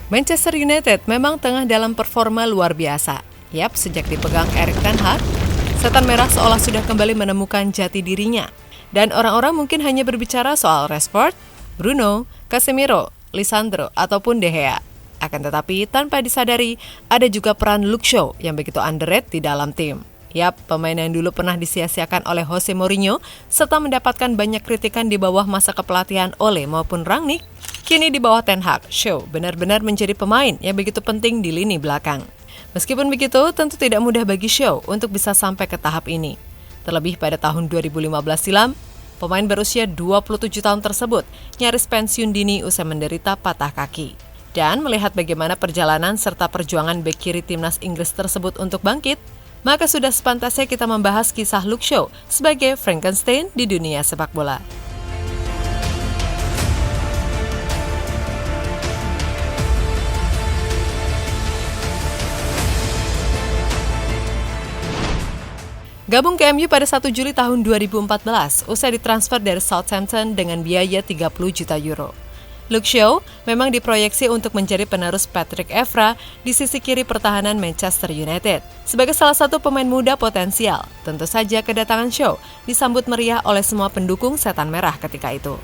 Manchester United memang tengah dalam performa luar biasa. Yap, sejak dipegang Erik ten Hag, setan merah seolah sudah kembali menemukan jati dirinya. Dan orang-orang mungkin hanya berbicara soal Rashford, Bruno, Casemiro, Lisandro, ataupun De Gea. Akan tetapi, tanpa disadari, ada juga peran Luke Shaw yang begitu underrated di dalam tim. Yap, pemain yang dulu pernah disia-siakan oleh Jose Mourinho, serta mendapatkan banyak kritikan di bawah masa kepelatihan Ole maupun Rangnick, kini di bawah Ten Hag, Shaw benar-benar menjadi pemain yang begitu penting di lini belakang. Meskipun begitu, tentu tidak mudah bagi Shaw untuk bisa sampai ke tahap ini. Terlebih pada tahun 2015 silam, pemain berusia 27 tahun tersebut nyaris pensiun dini usai menderita patah kaki. Dan melihat bagaimana perjalanan serta perjuangan bek kiri timnas Inggris tersebut untuk bangkit, maka sudah sepantasnya kita membahas kisah Luke Shaw sebagai Frankenstein di dunia sepak bola. Gabung ke MU pada 1 Juli tahun 2014, usai ditransfer dari Southampton dengan biaya 30 juta euro. Luke Shaw memang diproyeksi untuk menjadi penerus Patrick Evra di sisi kiri pertahanan Manchester United. Sebagai salah satu pemain muda potensial, tentu saja kedatangan Shaw disambut meriah oleh semua pendukung setan merah ketika itu.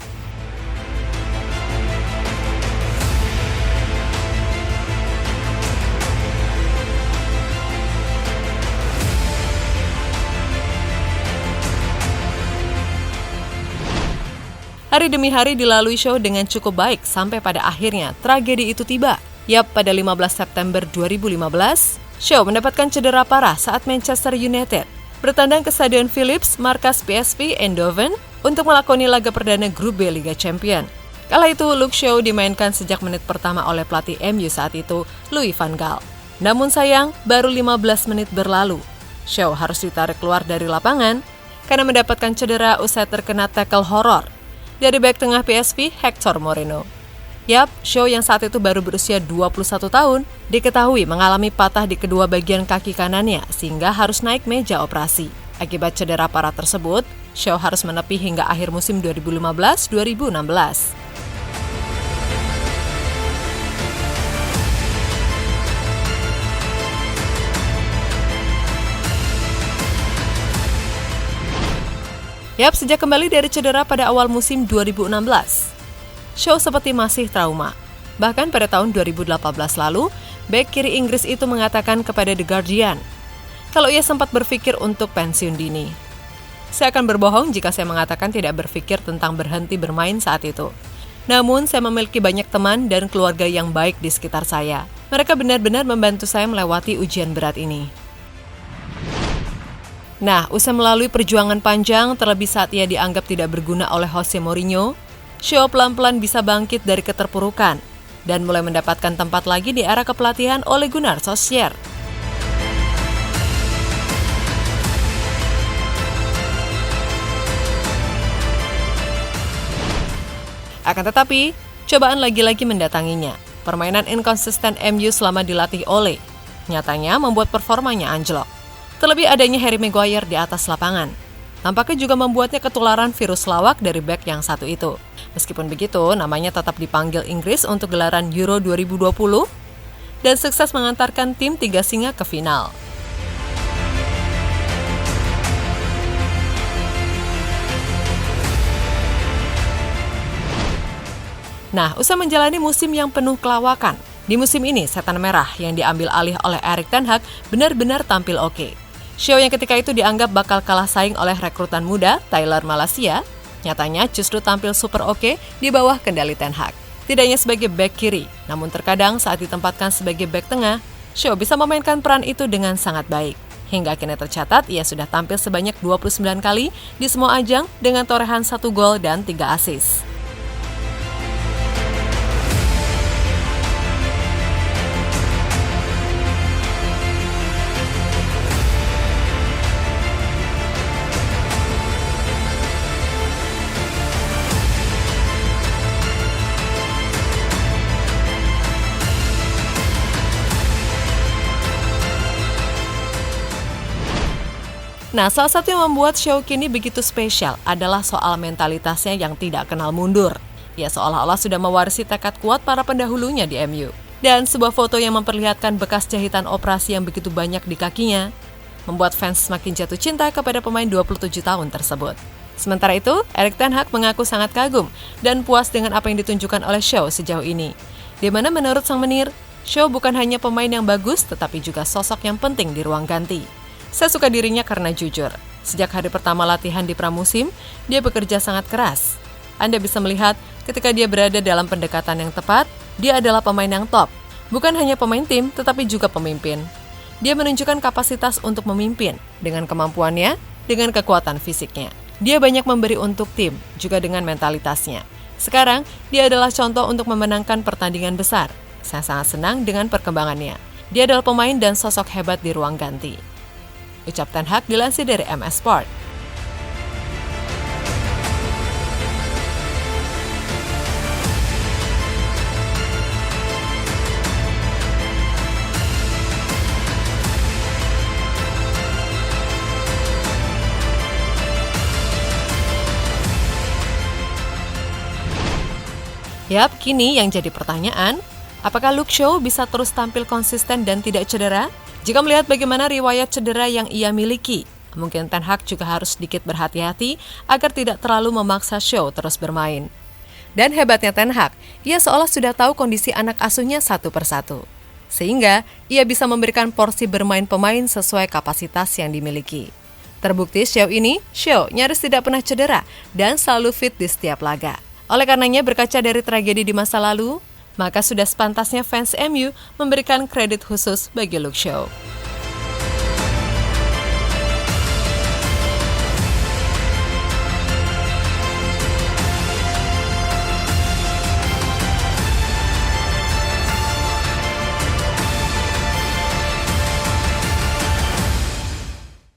Hari demi hari dilalui Shaw dengan cukup baik sampai pada akhirnya tragedi itu tiba. Yap, pada 15 September 2015, Shaw mendapatkan cedera parah saat Manchester United bertandang ke Stadion Philips, markas PSV Eindhoven untuk melakoni laga perdana Grup B Liga Champions. Kala itu, Luke Shaw dimainkan sejak menit pertama oleh pelatih MU saat itu, Louis van Gaal. Namun sayang, baru 15 menit berlalu. Shaw harus ditarik keluar dari lapangan karena mendapatkan cedera usai terkena tackle horor dari bek tengah PSV, Hector Moreno. Yap, Shaw yang saat itu baru berusia 21 tahun, diketahui mengalami patah di kedua bagian kaki kanannya sehingga harus naik meja operasi. Akibat cedera parah tersebut, Shaw harus menepi hingga akhir musim 2015-2016. Yap, sejak kembali dari cedera pada awal musim 2016, Shaw seperti masih trauma. Bahkan pada tahun 2018 lalu, bek kiri Inggris itu mengatakan kepada The Guardian, kalau ia sempat berpikir untuk pensiun dini. Saya akan berbohong jika saya mengatakan tidak berpikir tentang berhenti bermain saat itu. Namun, saya memiliki banyak teman dan keluarga yang baik di sekitar saya. Mereka benar-benar membantu saya melewati ujian berat ini. Nah, usai melalui perjuangan panjang, terlebih saat ia dianggap tidak berguna oleh Jose Mourinho, Shaw pelan-pelan bisa bangkit dari keterpurukan dan mulai mendapatkan tempat lagi di era kepelatihan Ole Gunnar Solskjaer. Akan tetapi, cobaan lagi-lagi mendatanginya. Permainan inkonsisten MU selama dilatih Ole nyatanya membuat performanya anjlok. Terlebih adanya Harry Maguire di atas lapangan. Tampaknya juga membuatnya ketularan virus lawak dari bek yang satu itu. Meskipun begitu, namanya tetap dipanggil Inggris untuk gelaran Euro 2020 dan sukses mengantarkan tim Tiga Singa ke final. Nah, usai menjalani musim yang penuh kelawakan, di musim ini setan merah yang diambil alih oleh Erik ten Hag benar-benar tampil oke. Shaw yang ketika itu dianggap bakal kalah saing oleh rekrutan muda, Tyler Malacia, nyatanya justru tampil super oke di bawah kendali Ten Hag. Tidak hanya sebagai bek kiri, namun terkadang saat ditempatkan sebagai bek tengah, Shaw bisa memainkan peran itu dengan sangat baik. Hingga akhirnya tercatat, ia sudah tampil sebanyak 29 kali di semua ajang dengan torehan 1 gol dan 3 assist. Nah, salah satu yang membuat Shaw kini begitu spesial adalah soal mentalitasnya yang tidak kenal mundur. Ia seolah-olah sudah mewarisi tekad kuat para pendahulunya di MU. Dan sebuah foto yang memperlihatkan bekas jahitan operasi yang begitu banyak di kakinya membuat fans semakin jatuh cinta kepada pemain 27 tahun tersebut. Sementara itu, Erik ten Hag mengaku sangat kagum dan puas dengan apa yang ditunjukkan oleh Shaw sejauh ini. Di mana menurut sang menir, Shaw bukan hanya pemain yang bagus, tetapi juga sosok yang penting di ruang ganti. Saya suka dirinya karena jujur. Sejak hari pertama latihan di pramusim, dia bekerja sangat keras. Anda bisa melihat ketika dia berada dalam pendekatan yang tepat, dia adalah pemain yang top. Bukan hanya pemain tim, tetapi juga pemimpin. Dia menunjukkan kapasitas untuk memimpin dengan kemampuannya, dengan kekuatan fisiknya. Dia banyak memberi untuk tim, juga dengan mentalitasnya. Sekarang, dia adalah contoh untuk memenangkan pertandingan besar. Saya sangat senang dengan perkembangannya. Dia adalah pemain dan sosok hebat di ruang ganti. Ucap Ten Hag dilansir dari MS Sport. Yap, kini yang jadi pertanyaan, apakah Luke Shaw bisa terus tampil konsisten dan tidak cedera? Jika melihat bagaimana riwayat cedera yang ia miliki, mungkin Ten Hag juga harus sedikit berhati-hati agar tidak terlalu memaksa Shaw terus bermain. Dan hebatnya Ten Hag, ia seolah sudah tahu kondisi anak asuhnya satu persatu. Sehingga, ia bisa memberikan porsi bermain pemain sesuai kapasitas yang dimiliki. Terbukti sejauh ini, Shaw nyaris tidak pernah cedera dan selalu fit di setiap laga. Oleh karenanya, berkaca dari tragedi di masa lalu, maka sudah sepantasnya fans MU memberikan kredit khusus bagi Luke Shaw.